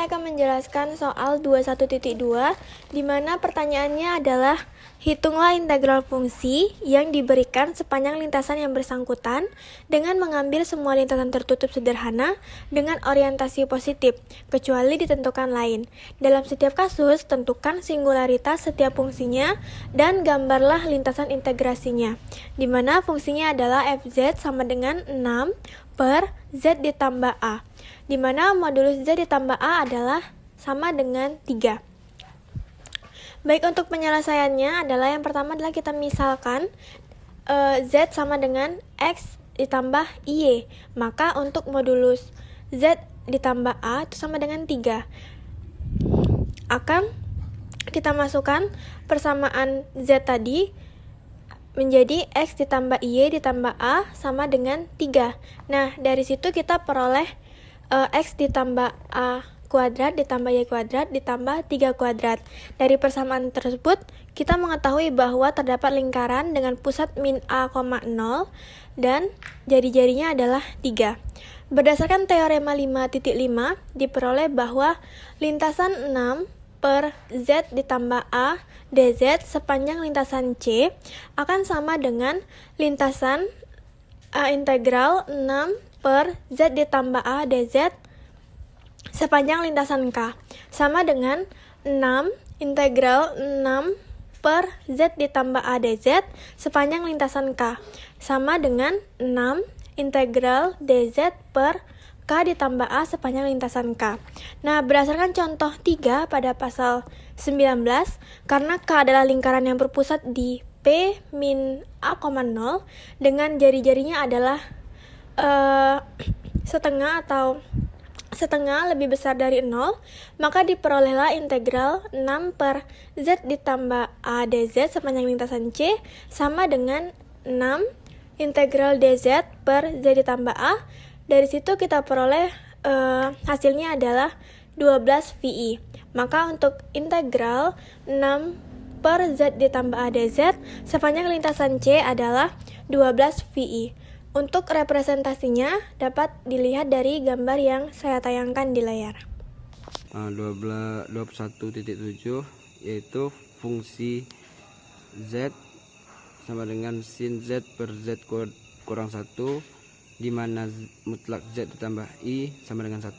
saya akan menjelaskan soal 21.2, di mana pertanyaannya adalah hitunglah integral fungsi yang diberikan sepanjang lintasan yang bersangkutan dengan mengambil semua lintasan tertutup sederhana dengan orientasi positif, kecuali ditentukan lain. Dalam setiap kasus, tentukan singularitas setiap fungsinya dan gambarlah lintasan integrasinya, di mana fungsinya adalah fz sama dengan 6 per z ditambah a, di mana modulus z ditambah a adalah sama dengan 3. Baik, untuk penyelesaiannya adalah yang pertama adalah kita misalkan z sama dengan x ditambah y. Maka untuk modulus z ditambah a itu sama dengan 3. Akan kita masukkan persamaan z tadi menjadi x ditambah y ditambah a sama dengan 3. Nah, dari situ kita peroleh x ditambah a kuadrat ditambah y kuadrat ditambah 3 kuadrat. Dari persamaan tersebut, kita mengetahui bahwa terdapat lingkaran dengan pusat min a, 0 dan jari-jarinya adalah 3. Berdasarkan teorema 5.5, diperoleh bahwa lintasan 6 per z ditambah a dz sepanjang lintasan C akan sama dengan lintasan a integral 6 per z ditambah a dz sepanjang lintasan K, sama dengan 6 integral 6 per z ditambah a dz sepanjang lintasan K, sama dengan 6 integral dz per K ditambah A sepanjang lintasan K. Nah, berdasarkan contoh 3 pada pasal 19, karena K adalah lingkaran yang berpusat di P min A, 0 dengan jari-jarinya adalah setengah atau setengah lebih besar dari 0, maka diperolehlah integral 6 per Z ditambah A dz sepanjang lintasan C sama dengan 6 integral dz per Z ditambah A. Dari situ kita peroleh hasilnya adalah 12 VI. Maka untuk integral 6 per Z ditambah A dz sepanjang lintasan C adalah 12 VI. Untuk representasinya dapat dilihat dari gambar yang saya tayangkan di layar. 21.7 yaitu fungsi Z sama dengan sin Z per Z kurang 1, di mana mutlak Z ditambah I sama dengan 1.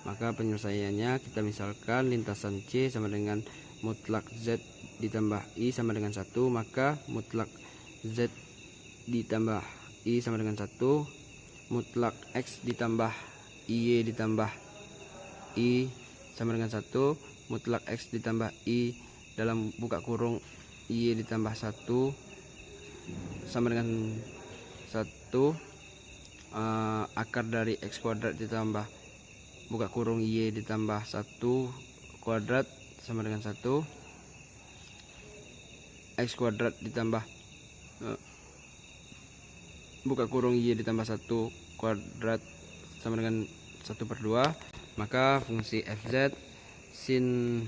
Maka penyelesaiannya kita misalkan lintasan C sama dengan mutlak Z ditambah I sama dengan 1, maka mutlak Z ditambah I sama dengan 1, mutlak X ditambah Y ditambah I sama dengan 1, mutlak X ditambah I dalam buka kurung Y ditambah 1 sama dengan 1, akar dari X kuadrat ditambah buka kurung Y ditambah 1 kuadrat sama dengan 1, X kuadrat ditambah buka kurung Y ditambah 1 kuadrat sama dengan 1/2. Maka fungsi fz sin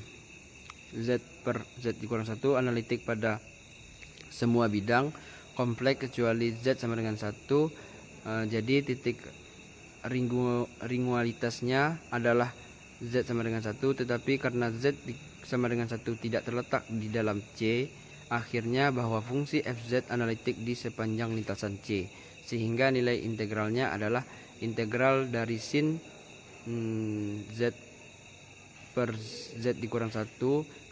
Z per Z dikurang 1 analitik pada semua bidang kompleks kecuali Z sama dengan 1. Jadi titik ringualitasnya adalah Z sama dengan 1, tetapi karena Z sama dengan 1 tidak terletak di dalam C, akhirnya bahwa fungsi fz analitik di sepanjang lintasan C, sehingga nilai integralnya adalah integral dari sin Z per Z dikurang 1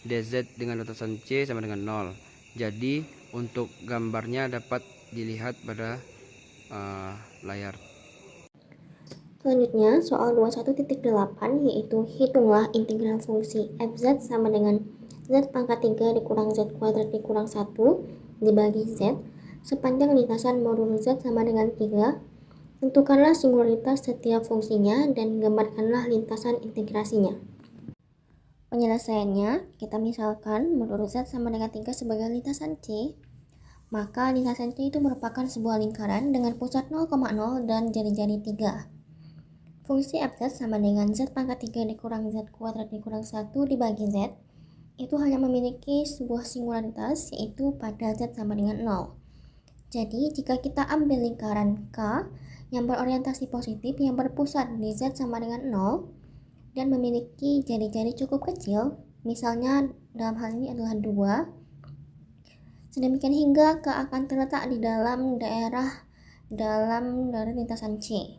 dz dengan lintasan C sama dengan 0. Jadi untuk gambarnya dapat dilihat pada layar. Selanjutnya, soal 21.8 yaitu hitunglah integral fungsi fz sama dengan z pangkat 3 dikurang z kuadrat dikurang 1 dibagi z sepanjang lintasan modulus z sama dengan 3. Tentukanlah singularitas setiap fungsinya dan gambarkanlah lintasan integrasinya. Penyelesaiannya, kita misalkan modulus z sama dengan 3 sebagai lintasan C. Maka lintasan C itu merupakan sebuah lingkaran dengan pusat 0,0 dan jari-jari 3. Fungsi fz sama dengan z pangkat 3 dikurang z kuadrat dikurang 1 dibagi z itu hanya memiliki sebuah singularitas, yaitu pada z sama dengan 0. Jadi jika kita ambil lingkaran K yang berorientasi positif yang berpusat di z sama dengan 0, dan memiliki jari-jari cukup kecil, misalnya dalam hal ini adalah 2, sedemikian hingga K akan terletak di dalam daerah lintasan C.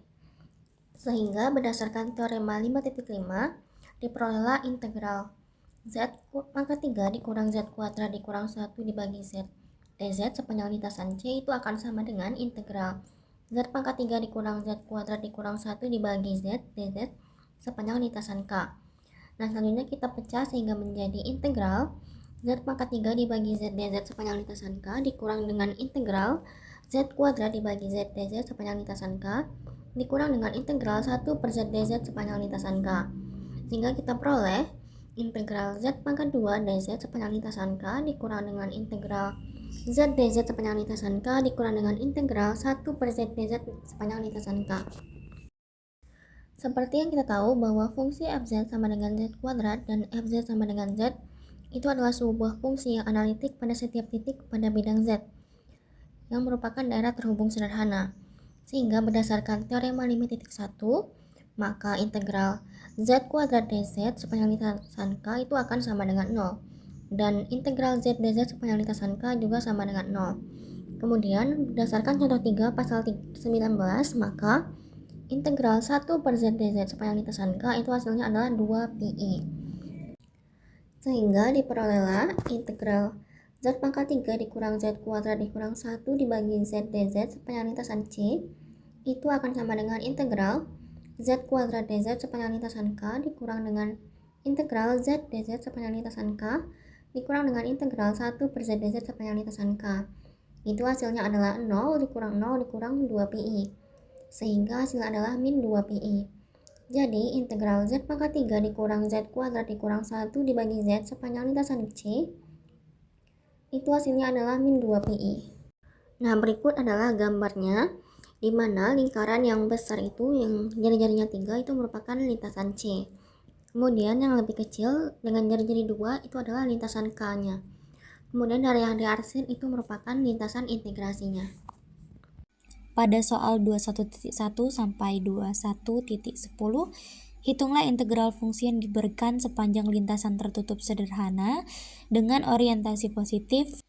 Sehingga berdasarkan teorema 5.5 diperolehlah integral Z pangkat 3 dikurang Z kuadrat dikurang 1 dibagi Z dz sepanjang lintasan C itu akan sama dengan integral Z pangkat 3 dikurang Z kuadrat dikurang 1 dibagi Z dz sepanjang lintasan K. Nah, selanjutnya kita pecah sehingga menjadi integral Z pangkat 3 dibagi Z dz sepanjang lintasan K dikurang dengan integral Z kuadrat dibagi Z dz sepanjang lintasan K dikurang dengan integral 1 per Z dz sepanjang lintasan K. Sehingga kita peroleh integral Z pangkat 2 dz sepanjang lintasan K dikurang dengan integral Z dz sepanjang lintasan K dikurang dengan integral 1 per Z dz sepanjang lintasan K. Seperti yang kita tahu bahwa fungsi fz sama dengan Z kuadrat dan fz sama dengan Z itu adalah sebuah fungsi yang analitik pada setiap titik pada bidang Z yang merupakan daerah terhubung sederhana. Sehingga berdasarkan teorema 5.1 maka integral Z kuadrat dz sepanjang lintasan K itu akan sama dengan 0 dan integral Z dz sepanjang lintasan K juga sama dengan 0. Kemudian berdasarkan contoh 3 pasal 19 maka integral 1 per Z dz sepanjang lintasan K itu hasilnya adalah 2pi. Sehingga diperolehlah integral Z pangkat 3 dikurang Z kuadrat dikurang 1 dibagi Z dz sepanjang lintasan C itu akan sama dengan integral Z kuadrat dz sepanjang lintasan K dikurang dengan integral Z dz sepanjang lintasan K dikurang dengan integral 1 per Z dz sepanjang lintasan K. Itu hasilnya adalah 0 dikurang 0 dikurang 2pi. Sehingga hasilnya adalah min 2pi. Jadi integral Z pangkat 3 dikurang Z kuadrat dikurang 1 dibagi Z sepanjang lintasan C itu hasilnya adalah min 2pi. Nah, berikut adalah gambarnya di mana lingkaran yang besar itu yang jari-jarinya 3 itu merupakan lintasan C. Kemudian yang lebih kecil dengan jari-jari 2 itu adalah lintasan K-nya. Kemudian dari yang diarsir itu merupakan lintasan integrasinya. Pada soal 21.1 sampai 21.10, hitunglah integral fungsi yang diberikan sepanjang lintasan tertutup sederhana dengan orientasi positif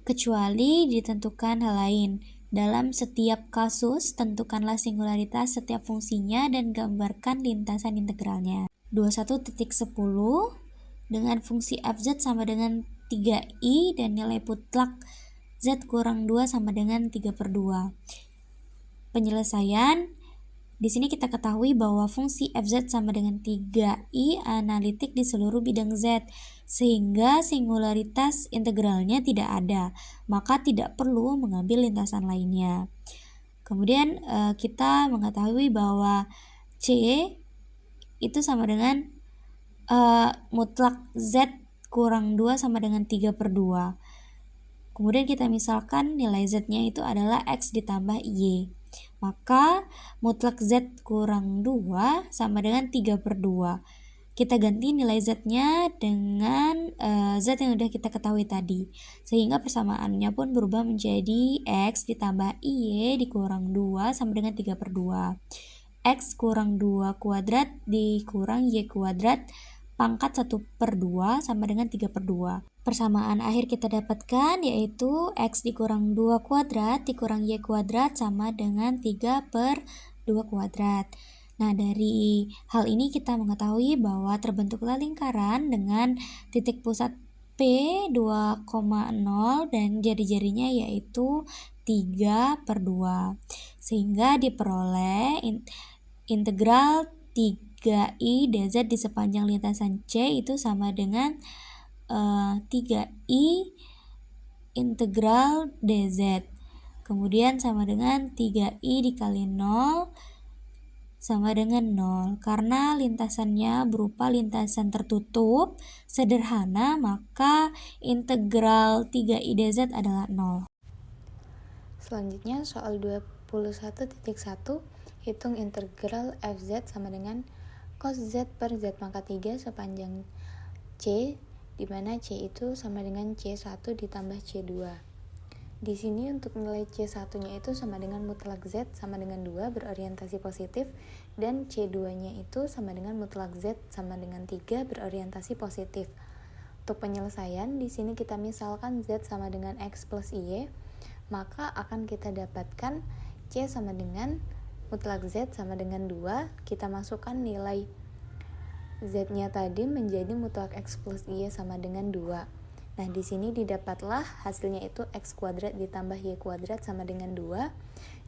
kecuali ditentukan hal lain. Dalam setiap kasus, tentukanlah singularitas setiap fungsinya dan gambarkan lintasan integralnya. 21.10 dengan fungsi fz sama dengan 3i dan nilai mutlak z kurang 2 sama dengan 3/2. Penyelesaian, di sini kita ketahui bahwa fungsi fz sama dengan 3i analitik di seluruh bidang z, sehingga singularitas integralnya tidak ada, maka tidak perlu mengambil lintasan lainnya. Kemudian kita mengetahui bahwa c itu sama dengan mutlak z kurang 2 sama dengan 3/2. Kemudian kita misalkan nilai z-nya itu adalah x ditambah y. Maka mutlak Z kurang 2 sama dengan 3/2. Kita ganti nilai Z-nya dengan Z yang sudah kita ketahui tadi. Sehingga persamaannya pun berubah menjadi X ditambah Y dikurang 2 sama dengan 3/2. X kurang 2 kuadrat dikurang Y kuadrat pangkat 1/2 sama dengan 3/2. Persamaan akhir kita dapatkan yaitu X dikurang 2 kuadrat dikurang Y kuadrat sama dengan 3/2 kuadrat. Nah, dari hal ini kita mengetahui bahwa terbentuklah lingkaran dengan titik pusat P 2,0 dan jari-jarinya yaitu 3/2. Sehingga diperoleh integral 3i dz di sepanjang lintasan C itu sama dengan 3i integral dz. Kemudian sama dengan 3i dikali 0 sama dengan 0. Karena lintasannya berupa lintasan tertutup sederhana, maka integral 3i dz adalah 0. Selanjutnya soal 21.1, hitung integral fz sama dengan cos z per z pangkat 3 sepanjang C, di mana C itu sama dengan C1 ditambah C2. Di sini untuk nilai C1-nya itu sama dengan mutlak Z sama dengan 2 berorientasi positif, dan C2-nya itu sama dengan mutlak Z sama dengan 3 berorientasi positif. Untuk penyelesaian, di sini kita misalkan Z sama dengan X plus Y, maka akan kita dapatkan C sama dengan mutlak Z sama dengan 2, kita masukkan nilai Z-nya tadi menjadi mutlak X plus Y sama dengan 2. Nah, di sini didapatlah hasilnya itu X kuadrat ditambah Y kuadrat sama dengan 2.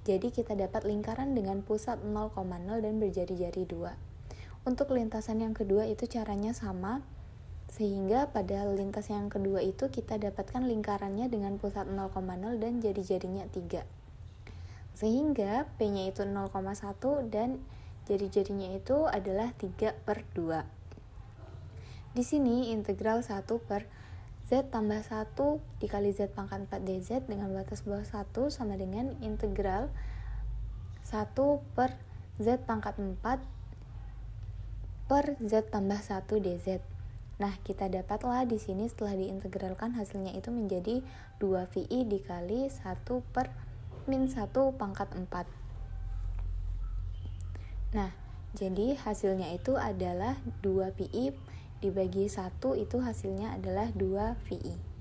Jadi kita dapat lingkaran dengan pusat 0,0 dan berjari-jari 2. Untuk lintasan yang kedua itu caranya sama, sehingga pada lintasan yang kedua itu kita dapatkan lingkarannya dengan pusat 0,0 dan jari-jarinya 3. Sehingga P-nya itu 0,1 dan jari-jarinya itu adalah 3/2. Di sini integral 1 per Z tambah 1 dikali Z pangkat 4 dz dengan batas bawah 1 sama dengan integral 1 per Z pangkat 4 per Z tambah 1 dz. Nah, kita dapatlah di sini setelah diintegralkan hasilnya itu menjadi 2VI dikali 1 per min 1 pangkat 4. Nah, jadi hasilnya itu adalah 2VI dibagi 1 itu hasilnya adalah 2VI.